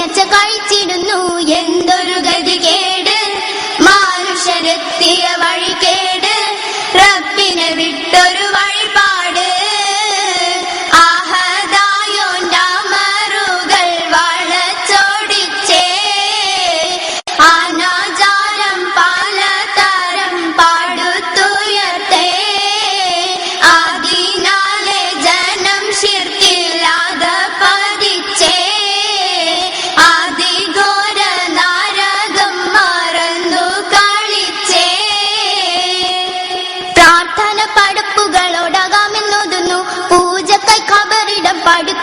നേർച്ച കഴിച്ചിടുന്നു. എന്തൊരു ഗതികേട്, മാനുഷരെത്തിയ വഴികേട്, റബ്ബിനെ വിട്ടൊരു വഴിപാട്. ആഹദായോന്റെ അമറുകൾ വളച്ചൊടിച്ചേ, അനാചാരം പലതരം പാടുത്തുയർത്തേ. അതിനാലെ ജനം ശിർക്കില്ലാതെ പതിച്ചേ, അതിഘോര നരകം മറന്നു കളിച്ചേ. പ്രാർത്ഥന പടപ്പുകളോടകാമെന്നോതുന്നു, പൂജക്കായി ഖബറിടം പടു